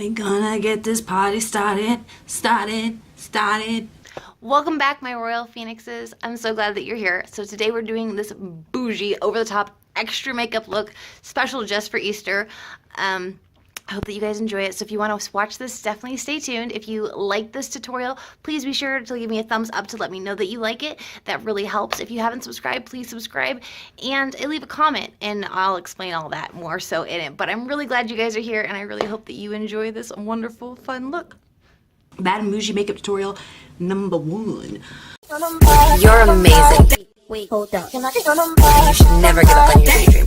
We gonna get this party started. Welcome back, my royal phoenixes. I'm so glad that you're here. So today we're doing this bougie, over-the-top, extra makeup look, special just for Easter. I hope that you guys enjoy it. So if you want to watch this, definitely stay tuned. If you like this tutorial, please be sure to give me a thumbs up to let me know that you like it. That really helps. If you haven't subscribed, please subscribe and leave a comment, and I'll explain all that more so in it. But I'm really glad you guys are here, and I really hope that you enjoy this wonderful, fun look. Bad and Boujee makeup tutorial number 1. You're amazing. Wait, hold up. You should never give up on your daydream.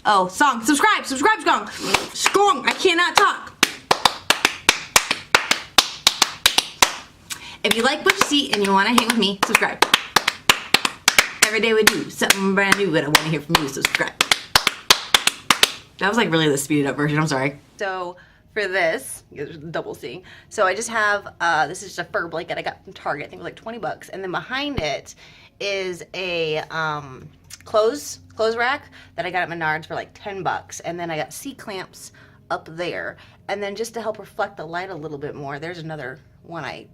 Oh, song. Subscribe, Skong. Skong, I cannot talk. If you like what you see and you want to hang with me, subscribe. Every day we do something brand new, but I want to hear from you, so subscribe. That was like really the speeded up version, I'm sorry. So for this, double C. So I just have, this is just a fur blanket I got from Target. I think it was like 20 bucks. And then behind it is a clothes rack that I got at Menards for like 10 bucks. And then I got C-clamps up there. And then just to help reflect the light a little bit more, there's another one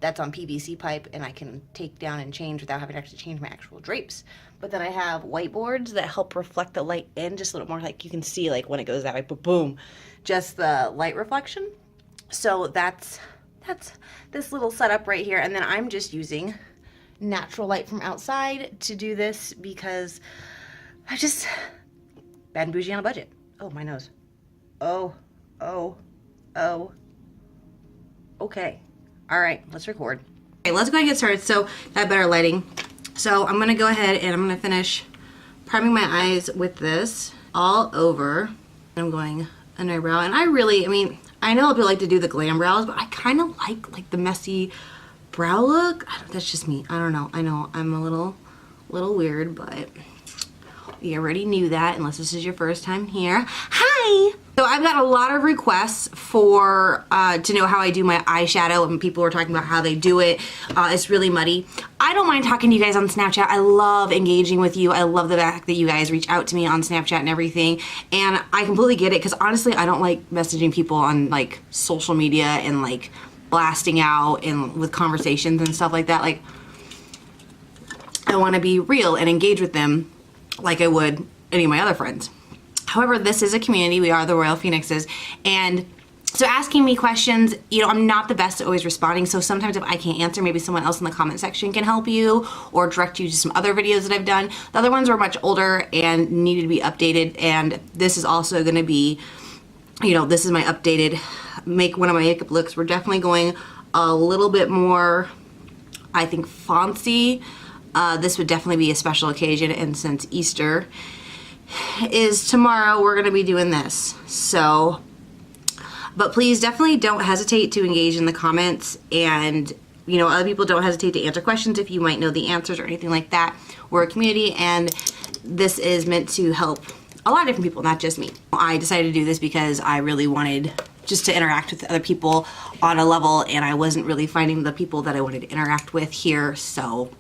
that's on PVC pipe, and I can take down and change without having to actually change my actual drapes. But then I have whiteboards that help reflect the light in just a little more, like you can see like when it goes that way, boom, just the light reflection. So that's this little setup right here. And then I'm just using natural light from outside to do this because I just, bad and bougie on a budget. Oh, my nose. Oh. Okay. All right, let's record. Okay, let's go ahead and get started. So that better lighting. So I'm gonna go ahead and I'm gonna finish priming my eyes with this all over. I'm going under my brow, and I mean, I know people like to do the glam brows, but I kind of like the messy brow look. That's just me. I don't know. I know I'm a little weird, but you already knew that unless this is your first time here. Hi! So I've got a lot of requests for to know how I do my eyeshadow, and people are talking about how they do it. It's really muddy. I don't mind talking to you guys on Snapchat. I love engaging with you. I love the fact that you guys reach out to me on Snapchat and everything, and I completely get it because honestly I don't like messaging people on like social media and like blasting out and with conversations and stuff like that. Like, I want to be real and engage with them like I would any of my other friends. However, this is a community. We are the Royal Phoenixes, and so asking me questions, you know, I'm not the best at always responding, so sometimes if I can't answer, maybe someone else in the comment section can help you or direct you to some other videos that I've done. The other ones were much older and needed to be updated, and this is also going to be, you know, this is my updated one of my makeup looks. We're definitely going a little bit more, I think, fancy. This would definitely be a special occasion, and since Easter is tomorrow, we're going to be doing this. So, but please definitely don't hesitate to engage in the comments, and you know, other people don't hesitate to answer questions if you might know the answers or anything like that. We're a community, and this is meant to help a lot of different people, not just me. I decided to do this because I really wanted just to interact with other people on a level, and I wasn't really finding the people that I wanted to interact with here. So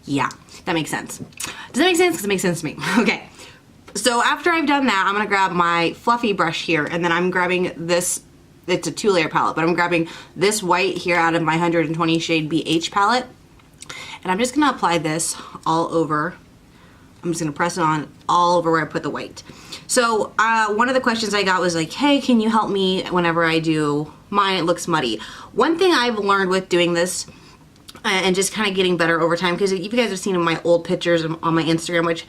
yeah, that makes sense. Does that make sense? Because it makes sense to me. Okay. So after I've done that, I'm going to grab my fluffy brush here, and then I'm grabbing this, it's a 2-layer palette, but I'm grabbing this white here out of my 120 shade BH palette, and I'm just going to apply this all over. I'm just going to press it on all over where I put the white. So one of the questions I got was like, hey, can you help me whenever I do mine? It looks muddy. One thing I've learned with doing this and just kind of getting better over time, because if you guys have seen my old pictures on my Instagram, which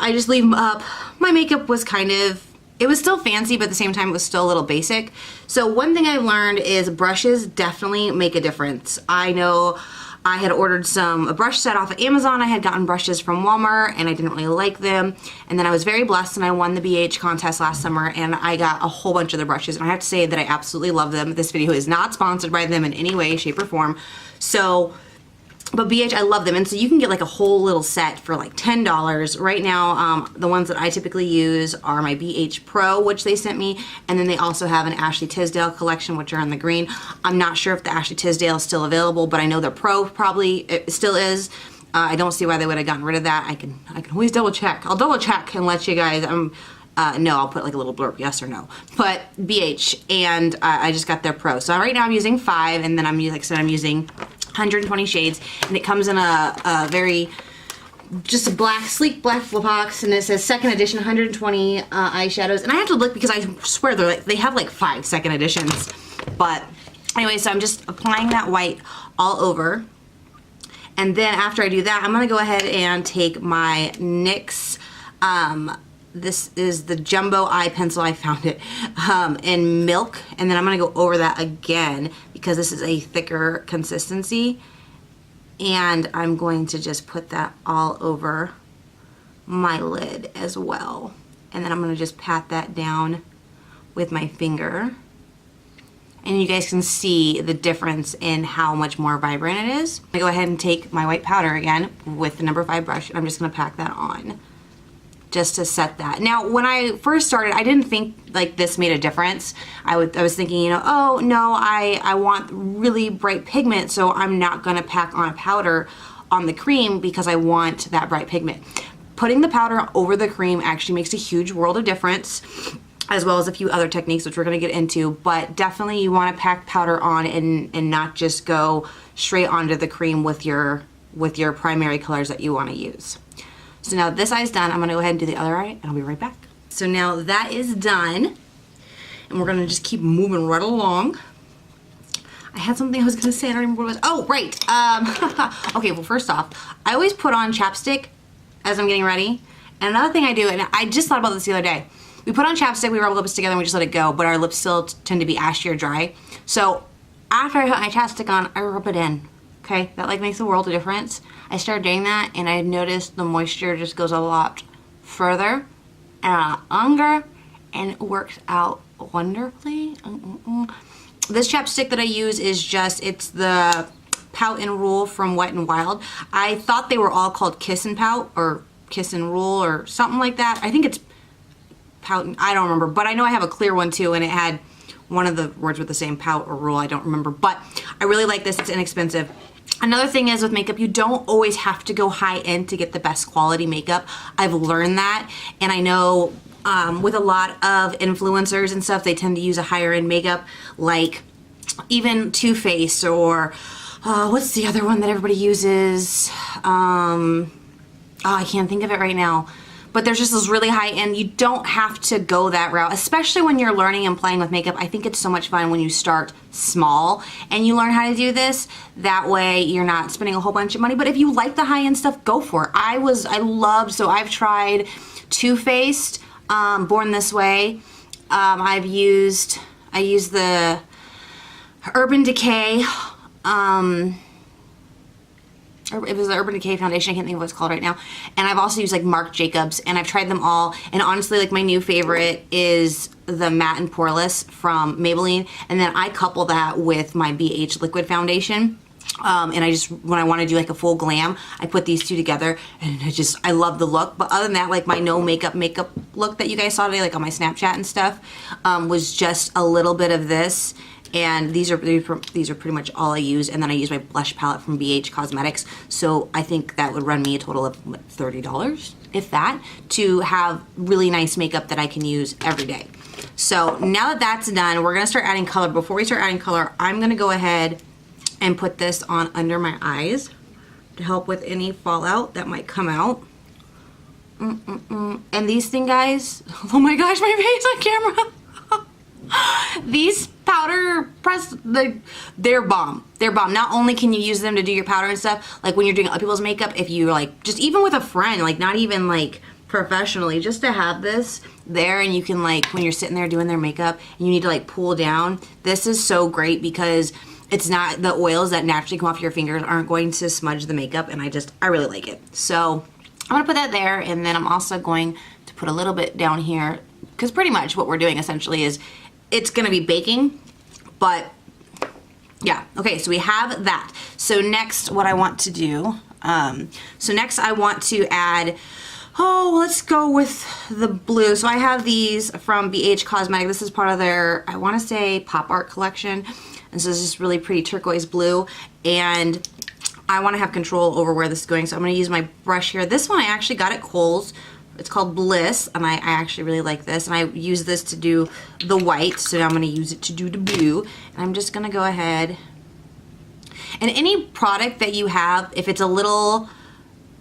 I just leave them up, my makeup was kind of, it was still fancy, but at the same time it was still a little basic. So one thing I've learned is brushes definitely make a difference. I know I had ordered a brush set off of Amazon. I had gotten brushes from Walmart and I didn't really like them. And then I was very blessed and I won the BH contest last summer, and I got a whole bunch of the brushes. And I have to say that I absolutely love them. This video is not sponsored by them in any way, shape, or form. So, but BH, I love them, and so you can get like a whole little set for like $10. Right now, the ones that I typically use are my BH Pro, which they sent me, and then they also have an Ashley Tisdale collection, which are in the green. I'm not sure if the Ashley Tisdale is still available, but I know the Pro probably still is. I don't see why they would have gotten rid of that. I can always double check. I'll double check and let you guys, no, I'll put like a little blurb, yes or no. But BH, and I just got their Pro. So right now I'm using 5, and then I'm using, like I said, I'm using 120 shades, and it comes in a very, just a black, sleek black box, and it says second edition 120 eyeshadows. And I have to look because I swear they're like, they have like 5 second editions. But anyway, so I'm just applying that white all over. And then after I do that, I'm gonna go ahead and take my NYX, this is the Jumbo Eye Pencil, I found it, in Milk. And then I'm gonna go over that again because this is a thicker consistency. And I'm going to just put that all over my lid as well. And then I'm gonna just pat that down with my finger. And you guys can see the difference in how much more vibrant it is. I go ahead and take my white powder again with the number 5 brush, and I'm just gonna pack that on just to set that. Now, when I first started, I didn't think like this made a difference. I was thinking, you know, oh no, I want really bright pigment, so I'm not gonna pack on a powder on the cream because I want that bright pigment. Putting the powder over the cream actually makes a huge world of difference, as well as a few other techniques which we're gonna get into, but definitely you wanna pack powder on and not just go straight onto the cream with your primary colors that you wanna use. So now this eye's done, I'm gonna go ahead and do the other eye, and I'll be right back. So now that is done, and we're gonna just keep moving right along. I had something I was gonna say, I don't remember what it was. Oh, right, okay, well first off, I always put on chapstick as I'm getting ready. And another thing I do, and I just thought about this the other day, we put on chapstick, we rub lips together, and we just let it go, but our lips still tend to be ashy or dry. So after I put my chapstick on, I rub it in. Okay, that like makes a world of difference. I started doing that, and I noticed the moisture just goes a lot further and longer, and it works out wonderfully. This chapstick that I use is just, it's the Pout and Rule from Wet n Wild. I thought they were all called Kiss and Pout or Kiss and Rule or something like that. I think it's Pout, I don't remember, but I know I have a clear one too, and it had one of the words with the same Pout or Rule, I don't remember, but I really like this, it's inexpensive. Another thing is with makeup, you don't always have to go high end to get the best quality makeup. I've learned that, and I know with a lot of influencers and stuff, they tend to use a higher end makeup, like even Too Faced or what's the other one that everybody uses? Oh, I can't think of it right now. But there's just this really high end. You don't have to go that route, especially when you're learning and playing with makeup. I think it's so much fun when you start small and you learn how to do this. That way you're not spending a whole bunch of money. But if you like the high end stuff, go for it. So I've tried Too Faced, Born This Way. I used the Urban Decay, it was the Urban Decay foundation, I can't think of what it's called right now. And I've also used like Marc Jacobs, and I've tried them all. And honestly, like my new favorite is the Matte and Poreless from Maybelline. And then I couple that with my BH liquid foundation. And I just, when I want to do like a full glam, I put these two together, and I love the look. But other than that, like my no makeup look that you guys saw today, like on my Snapchat and stuff, was just a little bit of this. And these are pretty much all I use, and then I use my blush palette from BH Cosmetics. So I think that would run me a total of what, $30, if that, to have really nice makeup that I can use every day. So now that that's done, we're gonna start adding color. Before we start adding color, I'm gonna go ahead and put this on under my eyes to help with any fallout that might come out. And these things, guys, oh my gosh, my face on camera. These powder press, they're bomb. They're bomb. Not only can you use them to do your powder and stuff, like when you're doing other people's makeup, if you like, just even with a friend, like not even like professionally, just to have this there, and you can like, when you're sitting there doing their makeup and you need to like pull down, this is so great because it's not, the oils that naturally come off your fingers aren't going to smudge the makeup, and I really like it. So I'm gonna put that there, and then I'm also going to put a little bit down here, because pretty much what we're doing essentially is, it's gonna be baking, but yeah. Okay, so we have that. So next, what I want to do, so next I want to add, let's go with the blue. So I have these from BH Cosmetics. This is part of their, I wanna say, pop art collection. And so this is really pretty turquoise blue. And I want to have control over where this is going, so I'm going to use my brush here. This one I actually got at Kohl's. It's called Bliss, and I actually really like this, and I use this to do the white, so now I'm going to use it to do the blue. And I'm just going to go ahead, and any product that you have, if it's a little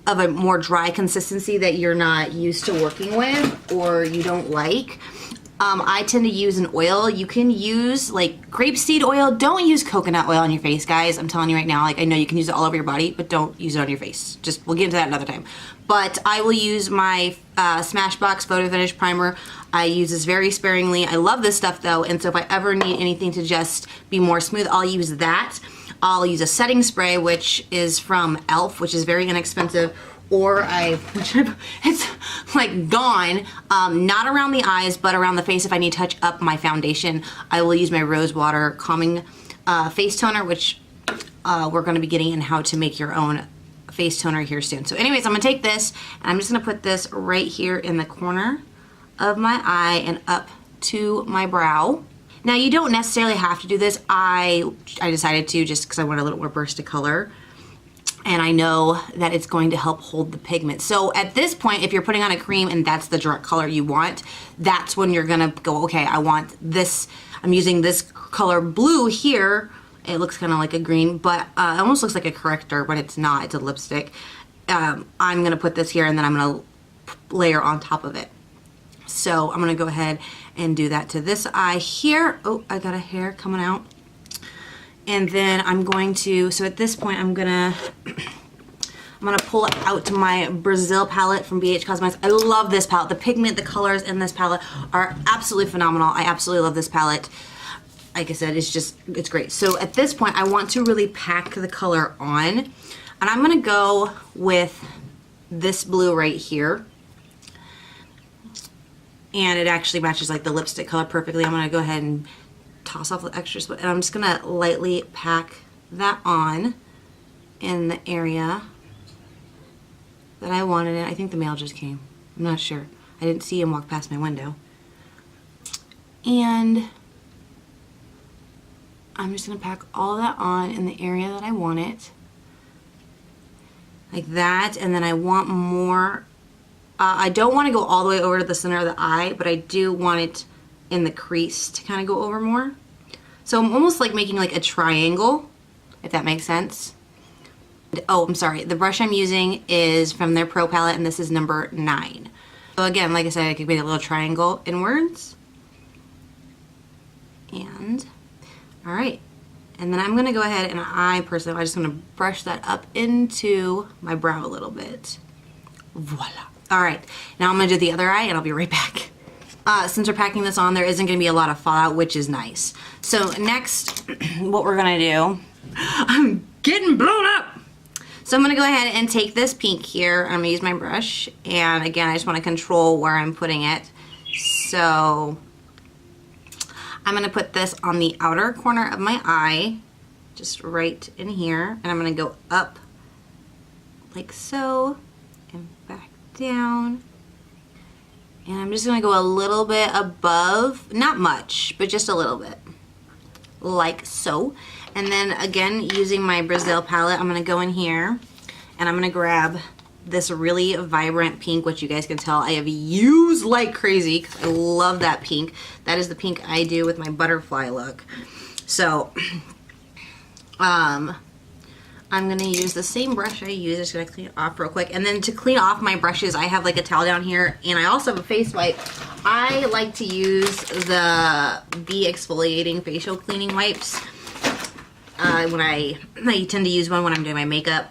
of a more dry consistency that you're not used to working with or you don't like, I tend to use an oil. You can use like grapeseed oil. Don't use coconut oil on your face, guys. I'm telling you right now, like I know you can use it all over your body, but don't use it on your face. Just, we'll get into that another time. But I will use my Smashbox Photo Finish Primer. I use this very sparingly. I love this stuff though, and so if I ever need anything to just be more smooth, I'll use that. I'll use a setting spray, which is from e.l.f., which is very inexpensive, or it's like gone, not around the eyes, but around the face. If I need to touch up my foundation, I will use my Rose Water Calming Face Toner, which we're gonna be getting in how to make your own face toner here soon. So anyways, I'm gonna take this, and I'm just gonna put this right here in the corner of my eye and up to my brow. Now you don't necessarily have to do this. I decided to just because I want a little more burst of color. And I know that it's going to help hold the pigment. So at this point, if you're putting on a cream and that's the direct color you want, that's when you're gonna go, okay, I want this, I'm using this color blue here. It looks kind of like a green, but it almost looks like a corrector, but it's not, it's a lipstick. I'm gonna put this here and then I'm gonna layer on top of it. So I'm gonna go ahead and do that to this eye here. Oh, I got a hair coming out. And then I'm going to, so at this point I'm gonna pull out my Brazil palette from BH Cosmetics. I love this palette. The pigment, the colors in this palette are absolutely phenomenal. I absolutely love this palette. Like I said, it's great. So at this point I want to really pack the color on. And I'm gonna go with this blue right here. And it actually matches like the lipstick color perfectly. I'm gonna go ahead and toss off the extras, and I'm just gonna lightly pack that on in the area that I wanted it. I think the mail just came. I'm not sure. I didn't see him walk past my window. And I'm just gonna pack all that on in the area that I want it. Like that, and then I want more. I don't want to go all the way over to the center of the eye, but I do want it in the crease to kind of go over more. So I'm almost like making like a triangle, if that makes sense. Oh, I'm sorry. The brush I'm using is from their Pro palette, and this is number 9. So again, like I said, I could make a little triangle inwards. And, all right. And then I'm gonna go ahead and I just gonna brush that up into my brow a little bit. Voila. All right, now I'm gonna do the other eye and I'll be right back. Since we're packing this on, there isn't gonna be a lot of fallout, which is nice. So next, what we're gonna do, I'm getting blown up. So I'm gonna go ahead and take this pink here. I'm gonna use my brush. And again, I just wanna control where I'm putting it. So I'm gonna put this on the outer corner of my eye, just right in here. And I'm gonna go up like so and back down. And I'm just gonna go a little bit above, not much, but just a little bit, like so. And then again, using my Brazil palette, I'm gonna go in here and I'm gonna grab this really vibrant pink, which you guys can tell I have used like crazy because I love that pink. That is the pink I do with my butterfly look. So, I'm gonna use the same brush I use. Just gonna clean it off real quick. And then to clean off my brushes, I have like a towel down here, and I also have a face wipe. I like to use the exfoliating facial cleaning wipes. I tend to use one when I'm doing my makeup,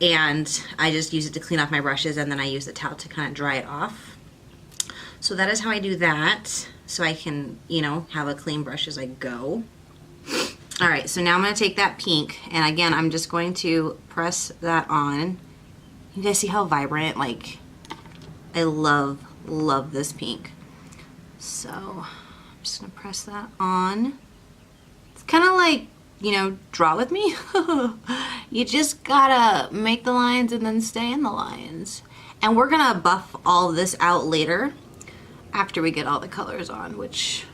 and I just use it to clean off my brushes, and then I use the towel to kind of dry it off. So that is how I do that, so I can, you know, have a clean brush as I go. All right, so now I'm gonna take that pink, and again, I'm just going to press that on. You guys see how vibrant, like, I love this pink. So, I'm just gonna press that on. It's kind of like, you know, draw with me. You just gotta make the lines and then stay in the lines. And we're gonna buff all of this out later after we get all the colors on, which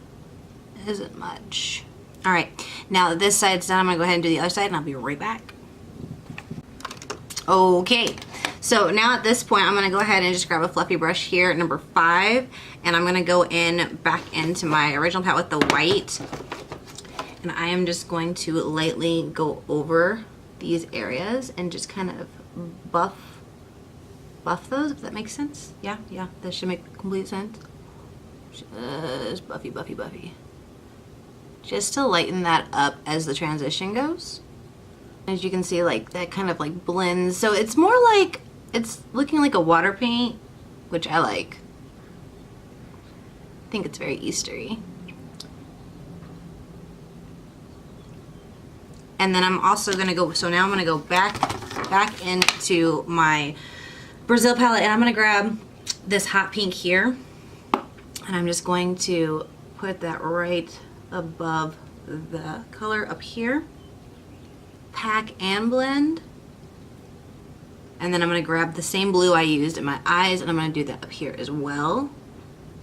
isn't much. All right, now that this side's done, I'm gonna go ahead and do the other side, and I'll be right back. Okay, so now at this point, I'm gonna go ahead and just grab a fluffy brush here, number 5, and I'm gonna go in back into my original palette with the white, and I am just going to lightly go over these areas and just kind of buff those, if that makes sense. Yeah, that should make complete sense. Just buffy. Just to lighten that up as the transition goes. As you can see, like that kind of like blends. So it's more like, it's looking like a water paint, which I like. I think it's very Eastery. And then I'm also gonna go, so now I'm gonna go back into my Brazil palette, and I'm gonna grab this hot pink here, and I'm just going to put that right above the color up here. Pack and blend, and then I'm going to grab the same blue I used in my eyes, and I'm going to do that up here as well,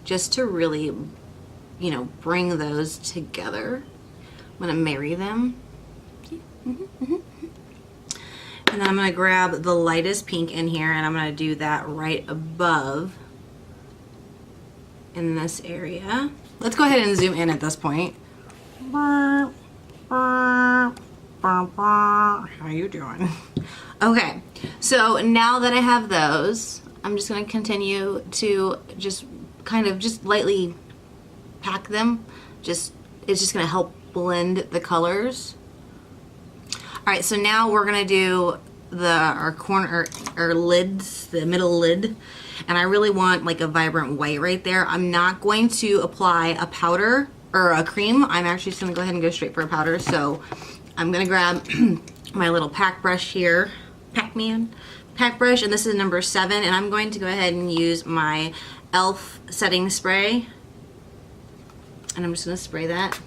just to really, you know, bring those together. I'm going to marry them. And then I'm going to grab the lightest pink in here, and I'm going to do that right above in this area. Let's go ahead and zoom in at this point. How you doing? Okay, so now that I have those, I'm just going to continue to just kind of just lightly pack them. It's just going to help blend the colors. All right, so now we're going to do our lids, the middle lid, and I really want like a vibrant white right there. I'm not going to apply a powder or a cream. I'm actually just going to go ahead and go straight for a powder. So I'm gonna grab my little pack brush here, pack brush, and this is number 7, and I'm going to go ahead and use my e.l.f. setting spray, and I'm just gonna spray that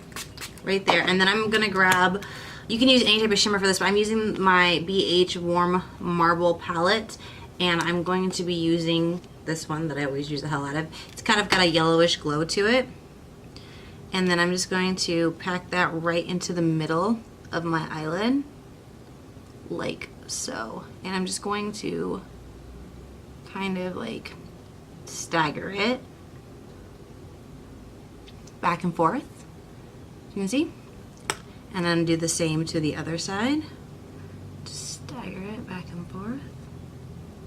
right there. And then I'm gonna grab, you can use any type of shimmer for this, but I'm using my BH Warm Marble palette, and I'm going to be using this one that I always use the hell out of. It's kind of got a yellowish glow to it, and then I'm just going to pack that right into the middle of my eyelid, like so. And I'm just going to kind of like stagger it back and forth, you can see, and then do the same to the other side. Just stagger it back and forth,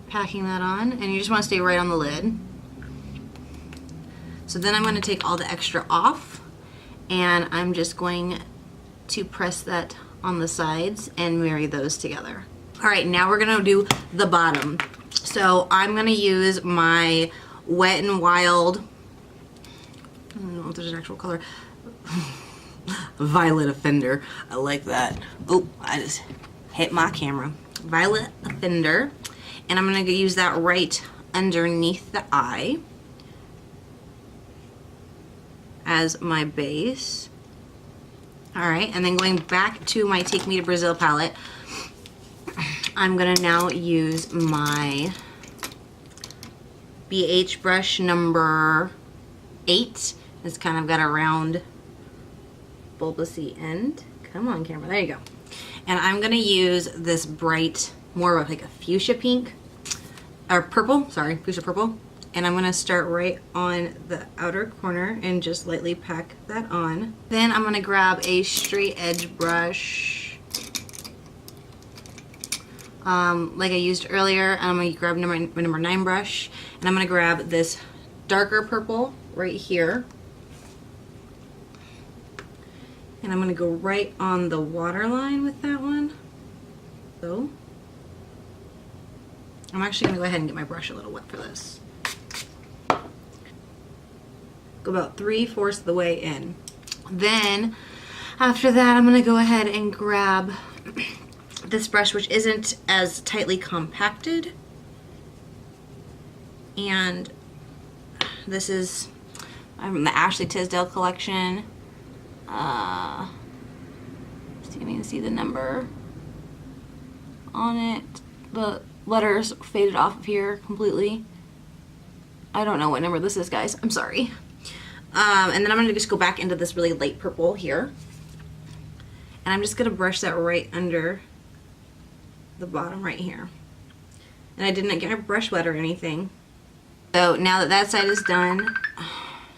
packing that on, and you just want to stay right on the lid. So then I'm going to take all the extra off, and I'm just going to press that on the sides and marry those together. All right, now we're gonna do the bottom. So I'm gonna use my Wet n Wild, I don't know if there's an actual color, Violet Offender. I like that. Oh, I just hit my camera. Violet Offender, and I'm gonna use that right underneath the eye as my base. All right, and then going back to my Take Me to Brazil palette, I'm gonna now use my BH brush number 8. It's kind of got a round bulbousy end. Come on, camera, there you go. And I'm gonna use this bright, more of like a fuchsia pink, or purple, sorry, fuchsia purple. And I'm gonna start right on the outer corner and just lightly pack that on. Then I'm gonna grab a straight edge brush, like I used earlier. I'm gonna grab number 9 brush, and I'm gonna grab this darker purple right here. And I'm gonna go right on the waterline with that one. So, I'm actually gonna go ahead and get my brush a little wet for this. Go about 3/4 of the way in. Then after that, I'm gonna go ahead and grab this brush, which isn't as tightly compacted, and this is from the Ashley Tisdale collection. So you can see the number on it. The letters faded off of here completely. I don't know what number this is, guys. I'm sorry. And then I'm gonna just go back into this really light purple here, and I'm just gonna brush that right under the bottom right here. and I didn't get my brush wet or anything. So now that that side is done,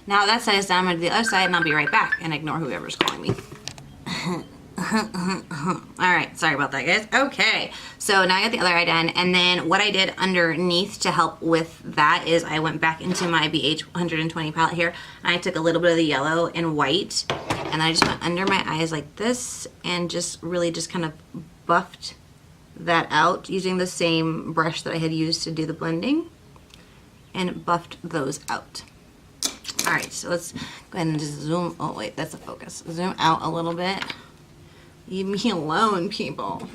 I'm gonna do the other side and I'll be right back and ignore whoever's calling me. Alright, sorry about that, guys. Okay, so now I got the other eye done, and then what I did underneath to help with that is I went back into my BH 120 palette here, and I took a little bit of the yellow and white, and I just went under my eyes like this, and just really just kind of buffed that out using the same brush that I had used to do the blending, and buffed those out. Alright, so let's go ahead and just zoom, oh wait, that's a focus. Zoom out a little bit. Leave me alone, people.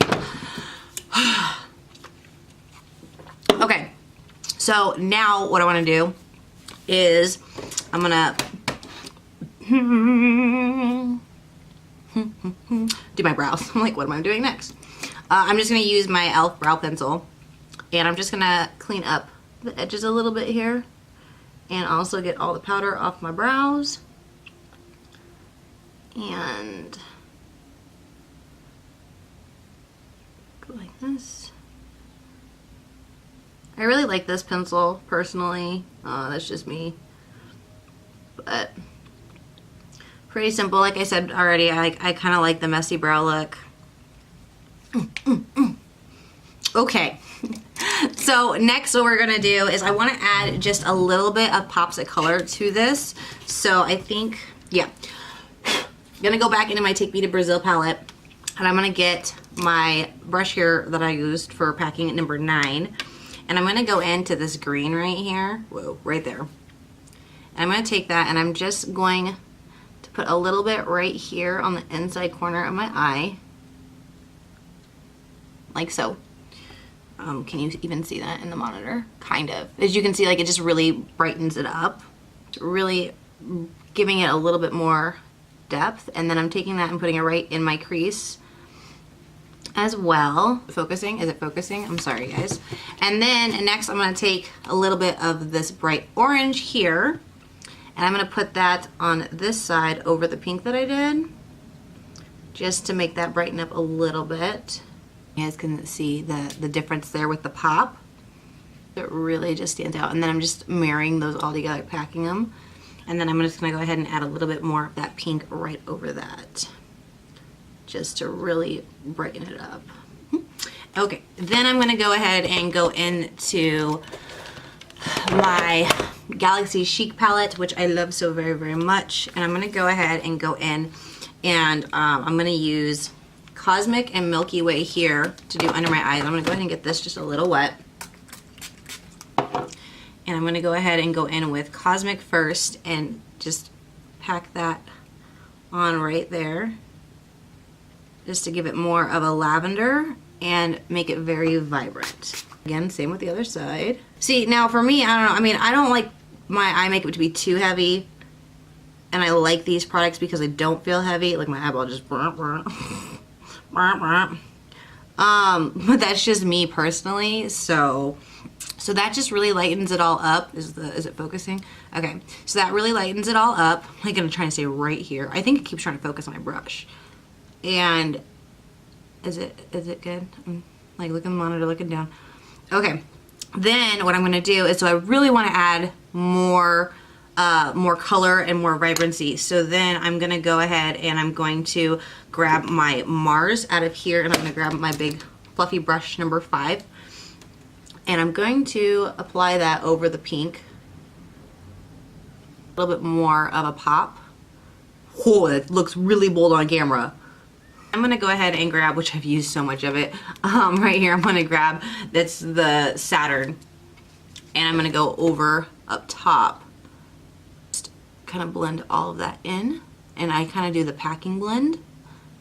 Okay, so now what I want to do is I'm gonna do my brows. I'm like, what am I doing next? I'm just gonna use my e.l.f. brow pencil, and I'm just gonna clean up the edges a little bit here, and also get all the powder off my brows. And like this. I really like this pencil personally. That's just me, but pretty simple. Like I said already, I kind of like the messy brow look. Okay, so next what we're gonna do is I want to add just a little bit of pops of color to this. So I think, yeah, I'm gonna go back into my Take Me to Brazil palette, and I'm gonna get my brush here that I used for packing at number 9, and I'm gonna go into this green right here, whoa, right there. And I'm gonna take that, and I'm just going to put a little bit right here on the inside corner of my eye, like so. Can you even see that in the monitor? Kind of. As you can see, like, it just really brightens it up. It's really giving it a little bit more depth, and then I'm taking that and putting it right in my crease as well. Focusing, is it focusing? I'm sorry, guys. And then next I'm gonna take a little bit of this bright orange here, and I'm gonna put that on this side over the pink that I did, just to make that brighten up a little bit. You guys can see the difference there with the pop. It really just stands out. And then I'm just marrying those all together, packing them. And then I'm just gonna go ahead and add a little bit more of that pink right over that, just to really brighten it up. Okay, then I'm gonna go ahead and go into my Galaxy Chic palette, which I love so very, very much. And I'm gonna go ahead and go in, and I'm gonna use Cosmic and Milky Way here to do under my eyes. I'm gonna go ahead and get this just a little wet. And I'm gonna go ahead and go in with Cosmic first and just pack that on right there, just to give it more of a lavender and make it very vibrant. Again, same with the other side. See, now for me, I don't know, I mean, I don't like my eye makeup to be too heavy, and I like these products because they don't feel heavy. Like my eyeball just but that's just me personally, so that just really lightens it all up. Is it focusing? Okay, so that really lightens it all up. I'm gonna try and stay right here. I think it keeps trying to focus on my brush. And is it good? I'm like looking at the monitor, looking down. Okay, then what I'm gonna do is, so I really want to add more color and more vibrancy. So then I'm gonna go ahead and I'm going to grab my Mars out of here, and I'm gonna grab my big fluffy brush number 5, and I'm going to apply that over the pink. A little bit more of a pop. Oh, it looks really bold on camera. I'm gonna go ahead and grab, which I've used so much of it, right here. I'm gonna grab, that's the Saturn, and I'm gonna go over up top. Just kind of blend all of that in, and I kind of do the packing blend.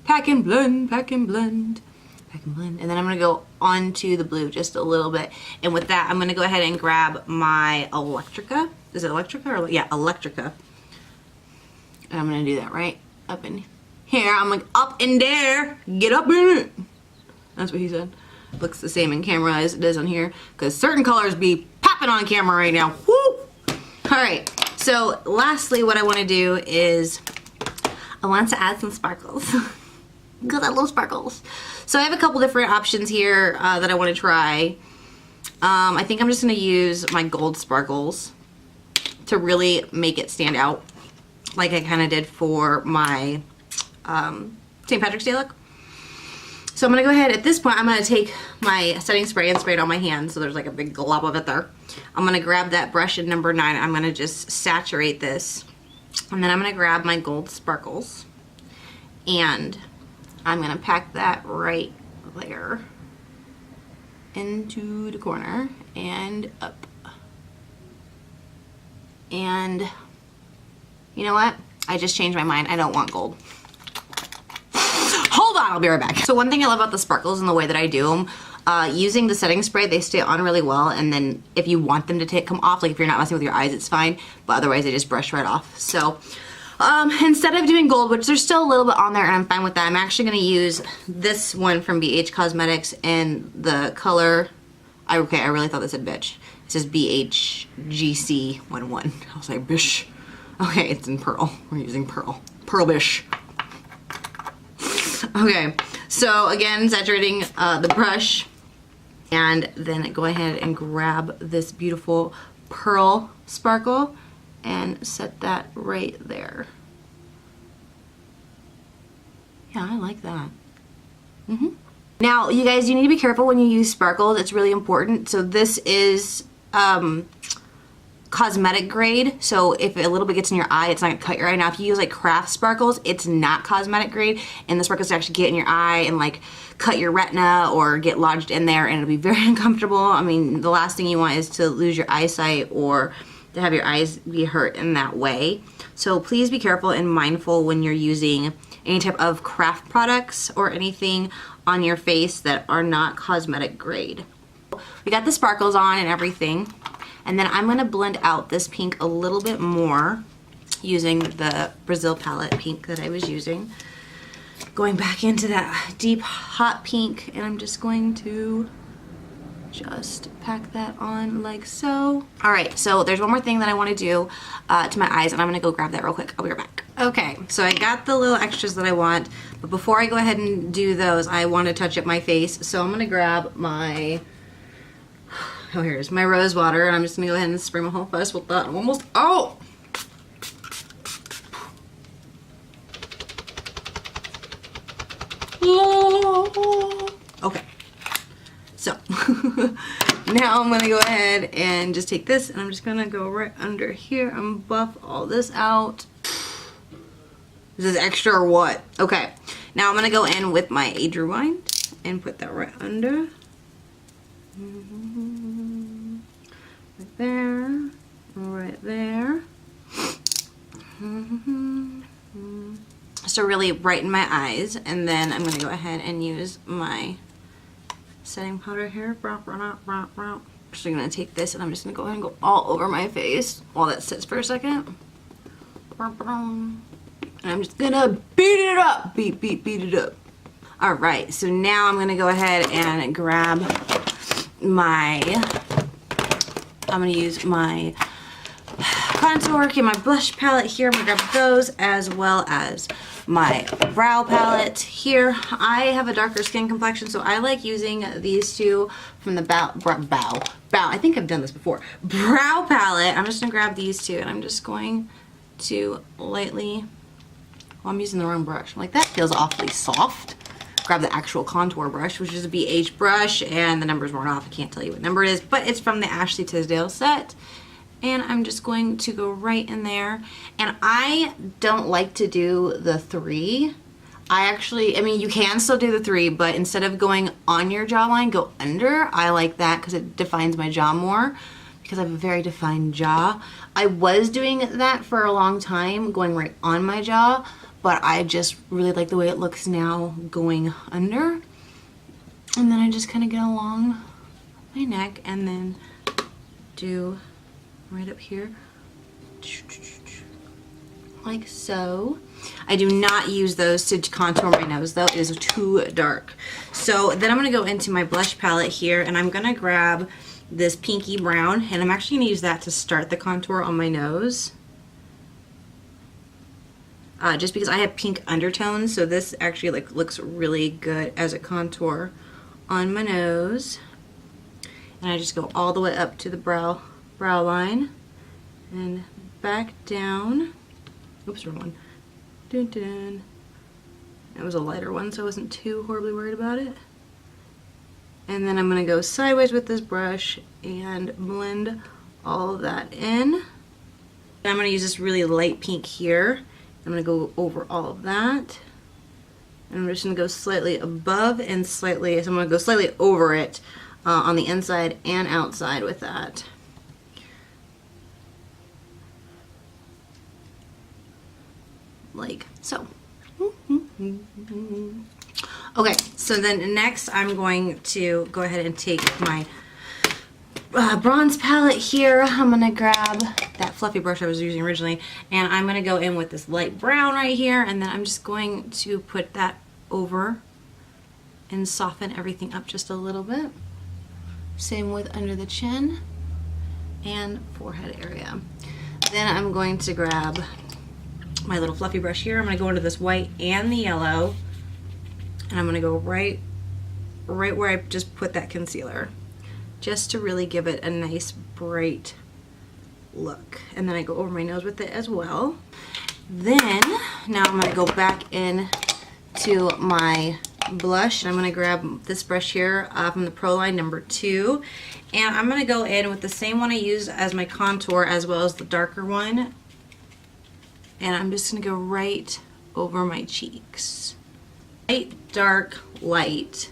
Pack and blend, pack and blend, pack and blend. And then I'm gonna go onto the blue just a little bit. And with that, I'm gonna go ahead and grab my Electrica. Is it Electrica or, yeah, Electrica. And I'm gonna do that right up in here. I'm like, up in there, get up in it. That's what he said. Looks the same in camera as it does on here, because certain colors be popping on camera right now. Woo! All right, so lastly, what I want to do is I want to add some sparkles. Because I love sparkles. So I have a couple different options here that I want to try. I think I'm just going to use my gold sparkles to really make it stand out, like I kind of did for my St. Patrick's Day look. So I'm going to go ahead, at this point, I'm going to take my setting spray and spray it on my hand, so there's like a big glob of it there. I'm going to grab that brush in number 9. I'm going to just saturate this. And then I'm going to grab my gold sparkles. And I'm going to pack that right there into the corner and up. And you know what? I just changed my mind. I don't want gold. Hold on, I'll be right back. So one thing I love about the sparkles and the way that I do them, using the setting spray, they stay on really well, and then if you want them to come off, like if you're not messing with your eyes, it's fine, but otherwise they just brush right off. So instead of doing gold, which there's still a little bit on there and I'm fine with that, I'm actually going to use this one from BH Cosmetics in the color, okay, I really thought this said bitch. It says BHGC11. I was like, bish. Okay, it's in pearl. We're using pearl. Pearl bish. Okay, so again, saturating the brush, and then go ahead and grab this beautiful pearl sparkle and set that right there. Yeah, I like that. Now, you guys, you need to be careful when you use sparkles. It's really important. So this is cosmetic grade, so if a little bit gets in your eye, it's not gonna cut your eye. Now if you use like craft sparkles, it's not cosmetic grade, and the sparkles actually get in your eye and like cut your retina or get lodged in there, and it'll be very uncomfortable. I mean, the last thing you want is to lose your eyesight or to have your eyes be hurt in that way. So please be careful and mindful when you're using any type of craft products or anything on your face that are not cosmetic grade. We got the sparkles on and everything. And then I'm going to blend out this pink a little bit more using the Brazil palette pink that I was using. Going back into that deep hot pink, and I'm just going to just pack that on like so. Alright, so there's one more thing that I want to do to my eyes, and I'm going to go grab that real quick. I'll be right back. Okay, so I got the little extras that I want, but before I go ahead and do those, I want to touch up my face. So I'm going to grab my... Oh, here's my rose water, and I'm just gonna go ahead and spray my whole face with that. I'm almost out. Okay, so now I'm gonna go ahead and just take this, and I'm just gonna go right under here and buff all this out. Is this extra or what? Okay, now I'm gonna go in with my DAYDREAM and put that right under. Right there, right there. So really brighten my eyes, and then I'm gonna go ahead and use my setting powder here. So I'm gonna take this, and I'm just gonna go ahead and go all over my face while that sits for a second. And I'm just gonna beat it up, beat it up. All right, so now I'm gonna go ahead and grab my, I'm going to use my contour and my blush palette here. I'm going to grab those as well as my brow palette here. I have a darker skin complexion, so I like using these two from the bow, I think I've done this before. Brow palette. I'm just going to grab these two, and I'm just going to lightly, oh, I'm using the wrong brush. I'm like, that feels awfully soft. Grab the actual contour brush, which is a BH brush, and the numbers weren't off. I can't tell you what number it is, but it's from the Ashley Tisdale set. And I'm just going to go right in there. And I don't like to do the 3. I mean, you can still do the 3, but instead of going on your jawline, go under. I like that because it defines my jaw more, because I have a very defined jaw. I was doing that for a long time, going right on my jaw, but I just really like the way it looks now going under. And then I just kind of get along my neck and then do right up here like so. I do not use those to contour my nose though. It is too dark. So then I'm going to go into my blush palette here, and I'm going to grab this pinky brown, and I'm actually going to use that to start the contour on my nose. Just because I have pink undertones, so this actually like looks really good as a contour on my nose. and I just go all the way up to the brow line and back down. Oops, wrong one. Dun, dun. It was a lighter one, so I wasn't too horribly worried about it. And then I'm going to go sideways with this brush and blend all of that in. And I'm going to use this really light pink here. I'm going to go over all of that. And I'm just going to go slightly above and slightly, so I'm going to go slightly over it on the inside and outside with that. Like so. Okay, so then next I'm going to go ahead and take my bronze palette here. I'm going to grab that fluffy brush I was using originally, and I'm going to go in with this light brown right here, and then I'm just going to put that over and soften everything up just a little bit. Same with under the chin and forehead area. Then I'm going to grab my little fluffy brush here. I'm going to go into this white and the yellow, and I'm going to go right where I just put that concealer, just to really give it a nice bright look. And then I go over my nose with it as well. Then now I'm going to go back in to my blush, and I'm going to grab this brush here from the Pro Line number 2, and I'm going to go in with the same one I used as my contour as well as the darker one, and I'm just going to go right over my cheeks. Light, dark, light.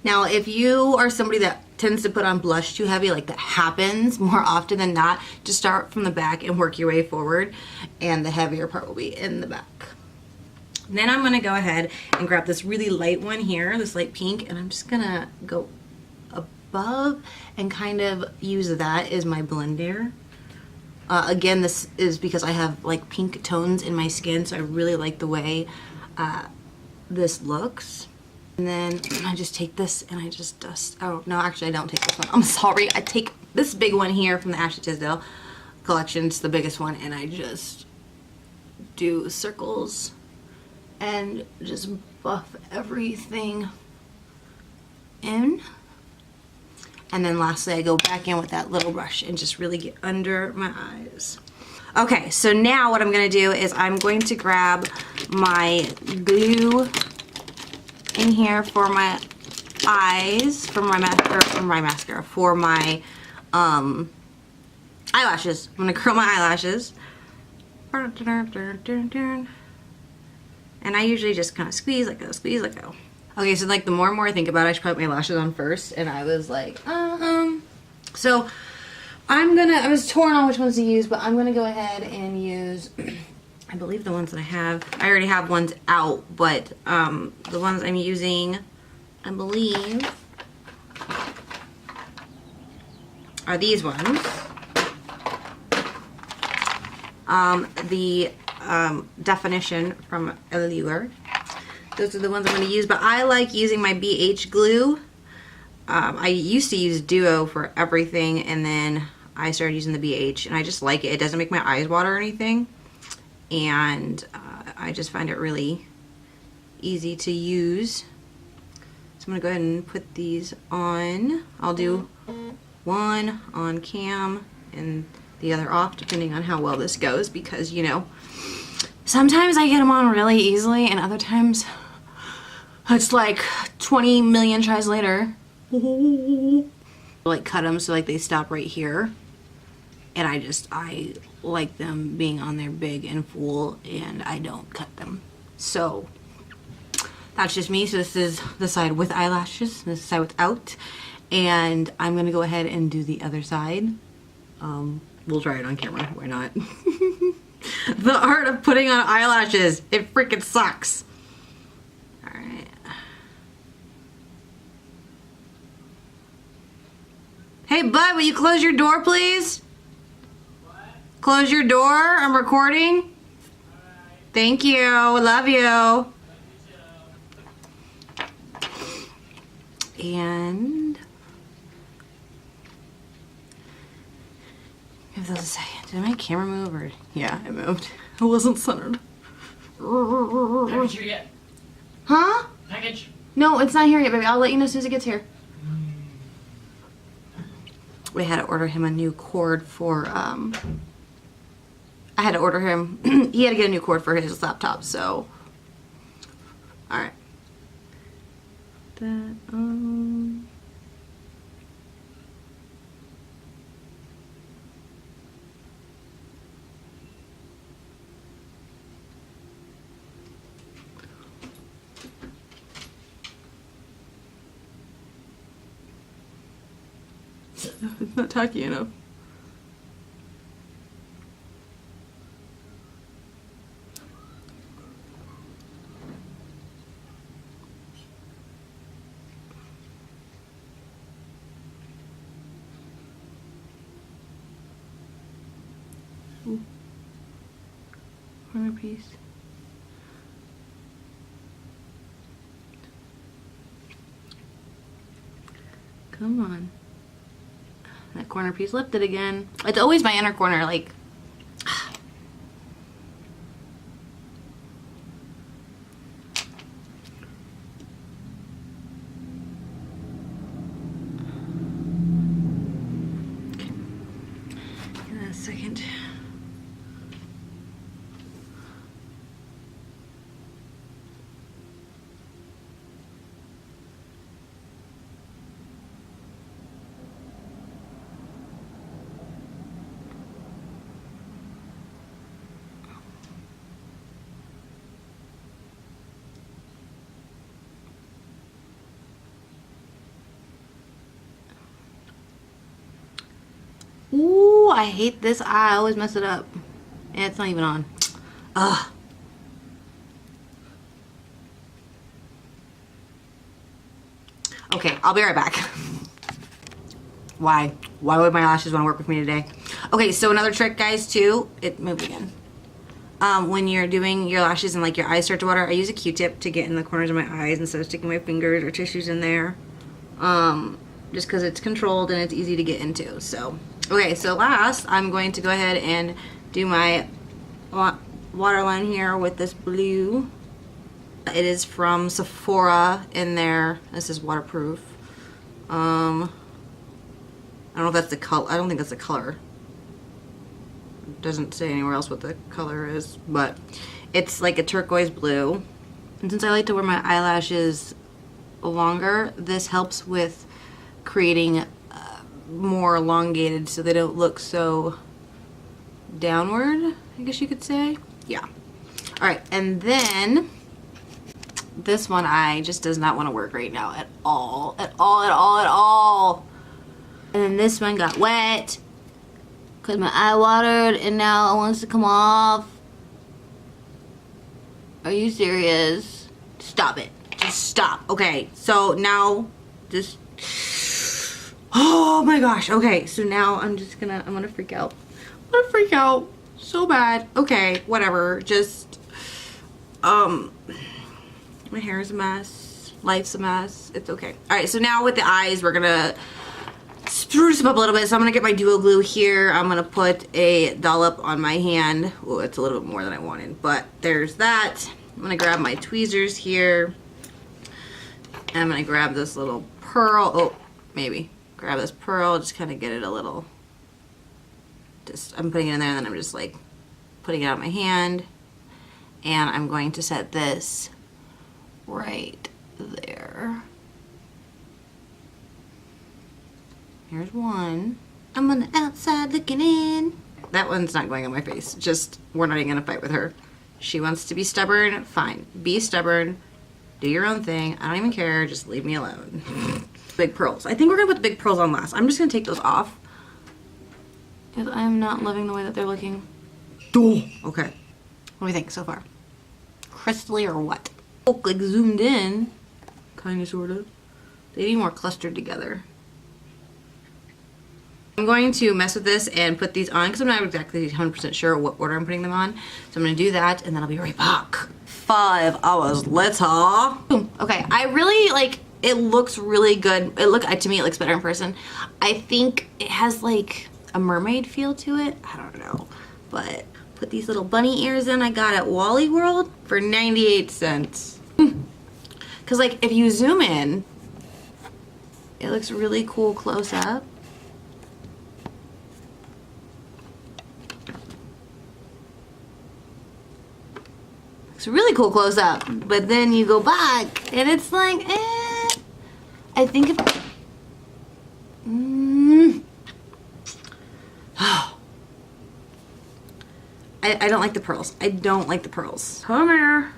Now if you are somebody that tends to put on blush too heavy, like that happens more often than not, just start from the back and work your way forward, and the heavier part will be in the back. Then I'm going to go ahead and grab this really light one here, this light pink, and I'm just going to go above and kind of use that as my blender. Again, this is because I have like pink tones in my skin, so I really like the way this looks. And then I just take this and I just dust. Oh, no, actually I don't take this one. I'm sorry. I take this big one here from the Ashley Tisdale collection. It's the biggest one, and I just do circles and just buff everything in. And then lastly, I go back in with that little brush and just really get under my eyes. Okay, so now what I'm going to do is I'm going to grab my glue in here for my eyes, for my mascara, for my eyelashes. I'm going to curl my eyelashes. And I usually just kind of squeeze, let go, squeeze, let go. Okay, so like the more and more I think about it, I should put my lashes on first, and I was like, So I was torn on which ones to use, but I'm gonna go ahead and use, I believe the ones that I have. I already have ones out, but the ones I'm using, I believe, are these ones. The Definition from Allure. Those are the ones I'm going to use, but I like using my BH glue. I used to use Duo for everything, and then I started using the BH, and I just like it. It doesn't make my eyes water or anything, and I just find it really easy to use. So I'm going to go ahead and put these on. I'll do one on cam and the other off, depending on how well this goes, because, you know, sometimes I get them on really easily, and other times it's like 20 million tries later. Like cut them so like they stop right here, and I like them being on there big and full, and I don't cut them. So that's just me. So this is the side with eyelashes, this is the side without, and I'm gonna go ahead and do the other side. We'll try it on camera, why not? The art of putting on eyelashes, it freaking sucks. Alright. Hey bud, will you close your door please? What? Close your door, I'm recording. Alright. Thank you, love you. Love you too. And give those a second. Did my camera move or? Yeah, it moved. It wasn't centered. Package here yet? Huh? Package? No, it's not here yet, baby. I'll let you know as soon as it gets here. we had to order him a new cord for, I had to order him, he had to get a new cord for his laptop, so, alright. That, it's not tacky enough. Ooh. Corner piece. Come on. That corner piece lifted again. It's always my inner corner, like. Okay. Give that a second. Ooh, I hate this eye. I always mess it up. And it's not even on. Ugh. Okay, I'll be right back. Why? Why would my lashes want to work with me today? Okay, so another trick, guys, too. It moved again. When you're doing your lashes and like your eyes start to water, I use a Q-tip to get in the corners of my eyes instead of sticking my fingers or tissues in there. Just because it's controlled and it's easy to get into. So, okay, so last, I'm going to go ahead and do my waterline here with this blue. It is from Sephora in there. This is waterproof. I don't know if that's the color. I don't think that's the color. It doesn't say anywhere else what the color is, but it's like a turquoise blue. And since I like to wear my eyelashes longer, this helps with creating more elongated so they don't look so downward, I guess you could say. Yeah. Alright, and then this one eye just does not want to work right now at all. At all. And then this one got wet because my eye watered and now it wants to come off. Are you serious? Stop it. Just stop. Okay, so now just... Oh my gosh. Okay, so now I'm gonna freak out. I'm gonna freak out so bad. Okay, whatever. Just, my hair is a mess. Life's a mess. It's okay. Alright, so now with the eyes, we're gonna spruce them up a little bit. So I'm gonna get my duo glue here. I'm gonna put a dollop on my hand. Oh, it's a little bit more than I wanted, but there's that. I'm gonna grab my tweezers here. And I'm gonna grab this little pearl. Oh, maybe. Grab this pearl, just kind of get it a little, I'm putting it in there and then I'm just like putting it on my hand. And I'm going to set this right there. Here's one. I'm on the outside looking in. That one's not going on my face. Just, we're not even gonna fight with her. She wants to be stubborn, fine. Be stubborn, do your own thing. I don't even care, just leave me alone. Big pearls. I think we're gonna put the big pearls on last. I'm just gonna take those off because I'm not loving the way that they're looking. Okay. What do we think so far? Crystally or what? Oh, like zoomed in, kind of, sort of. They need more clustered together. I'm going to mess with this and put these on because I'm not exactly 100% sure what order I'm putting them on. So I'm gonna do that and then I'll be right back. 5 hours later. Boom. Okay, I really like. It looks really good. To me, it looks better in person. I think it has like a mermaid feel to it. I don't know. But put these little bunny ears in I got at Wally World for 98 cents. Because like if you zoom in, it looks really cool close up. It's really cool close up, but then you go back and it's like, I think if, I don't like the pearls. I don't like the pearls. Come here.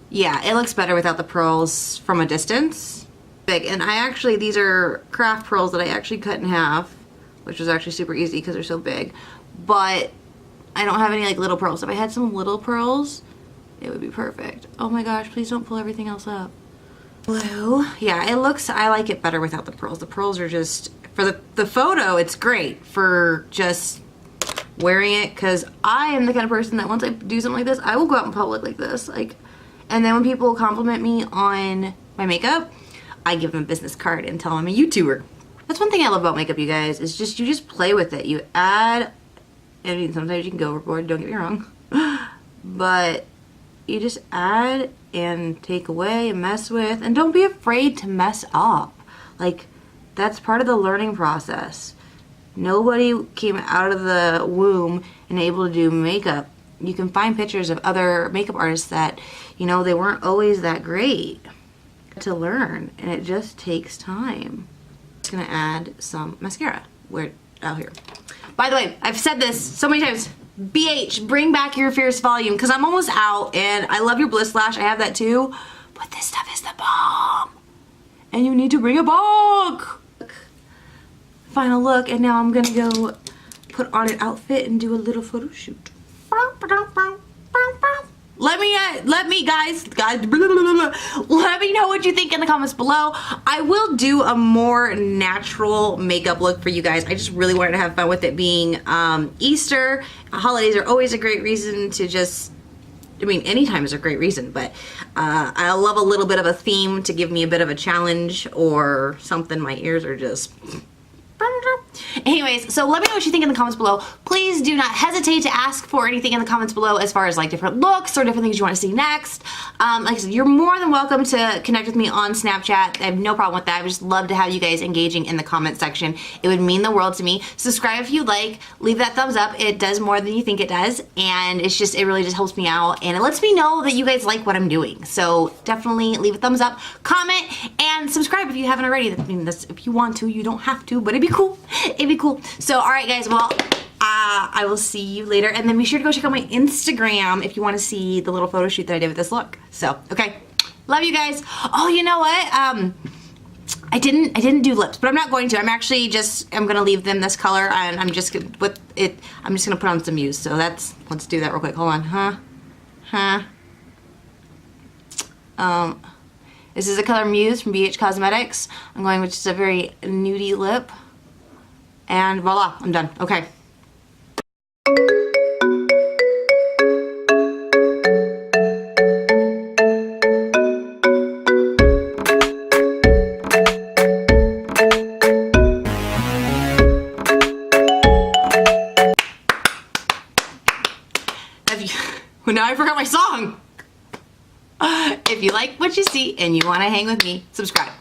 Yeah, it looks better without the pearls from a distance. Big, and I actually, these are craft pearls that I actually cut in half, which was actually super easy because they're so big. But I don't have any like little pearls. If I had some little pearls, it would be perfect. Oh my gosh, please don't pull everything else up. Blue. Yeah, it looks, I like it better without the pearls. The pearls are just, for the photo, it's great. For just wearing it, because I am the kind of person that once I do something like this, I will go out in public like this. Like, and then when people compliment me on my makeup, I give them a business card and tell them I'm a YouTuber. That's one thing I love about makeup, you guys, is just, you just play with it. You add, I mean, sometimes you can go overboard, don't get me wrong, but you just add and take away and mess with, and don't be afraid to mess up. Like, that's part of the learning process. Nobody came out of the womb and able to do makeup. You can find pictures of other makeup artists that, you know, they weren't always that great to learn, and it just takes time. I'm just gonna add some mascara. Where, out here. By the way, I've said this so many times, BH, bring back your Fierce Volume, because I'm almost out, and I love your Bliss Lash, I have that too, but this stuff is the bomb, and you need to bring it back. Final look, and now I'm gonna go put on an outfit and do a little photo shoot. Let me guys, let me know what you think in the comments below. I will do a more natural makeup look for you guys. I just really wanted to have fun with it being Easter. Holidays are always a great reason to just, I mean, anytime is a great reason, but I love a little bit of a theme to give me a bit of a challenge or something. My ears are just... Anyways, so let me know what you think in the comments below. Please do not hesitate to ask for anything in the comments below as far as like different looks or different things you want to see next. Like I said, you're more than welcome to connect with me on Snapchat. I have no problem with that. I would just love to have you guys engaging in the comment section. It would mean the world to me. Subscribe if you like. Leave that thumbs up. It does more than you think it does. And it's just, it really just helps me out. And it lets me know that you guys like what I'm doing. So definitely leave a thumbs up, comment, and subscribe if you haven't already. I mean, that's, if you want to, you don't have to, but it'd be cool. It'd be cool. So, all right, guys. Well, I will see you later, and then be sure to go check out my Instagram if you want to see the little photo shoot that I did with this look. So, okay, love you guys. Oh, you know what? I didn't do lips, but I'm not going to. I'm gonna leave them this color, and I'm just gonna put on some Muse. So let's do that real quick. Hold on, this is the color Muse from BH Cosmetics. I'm going with just a very nudie lip. And voila, I'm done. Okay. Well, now I forgot my song. If you like what you see and you want to hang with me, subscribe.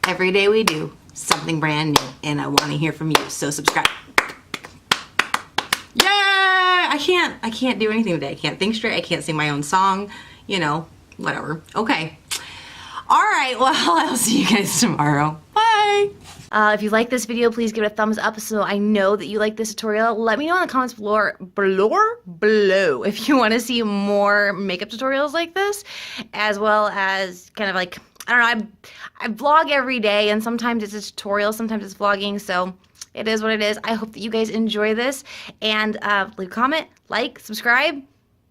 Every day we do something brand new, and I want to hear from you, so subscribe. Yeah, I can't do anything today. I can't think straight. I can't sing my own song, you know, whatever. Okay. All right, well, I'll see you guys tomorrow. Bye. If you like this video, please give it a thumbs up so I know that you like this tutorial. Let me know in the comments below if you want to see more makeup tutorials like this, as well as kind of like, I don't know, I vlog every day, and sometimes it's a tutorial, sometimes it's vlogging, so it is what it is. I hope that you guys enjoy this, and leave a comment, like, subscribe.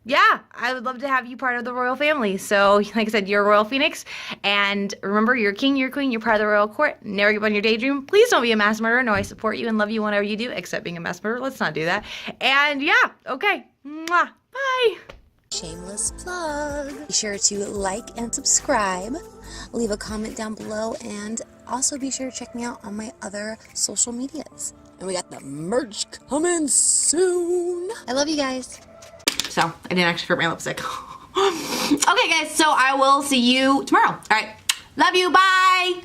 Yeah, I would love to have you part of the royal family. So, like I said, you're a royal phoenix, and remember, you're king, you're queen, you're part of the royal court. Never give up on your daydream. Please don't be a mass murderer. No, I support you and love you whenever you do, except being a mass murderer. Let's not do that. And yeah, okay. Mwah. Bye. Shameless plug. Be sure to like and subscribe. Leave a comment down below, and also be sure to check me out on my other social medias. And we got the merch coming soon. I love you guys. So, I didn't actually forget my lipstick. Okay, guys, so I will see you tomorrow. All right. Love you. Bye.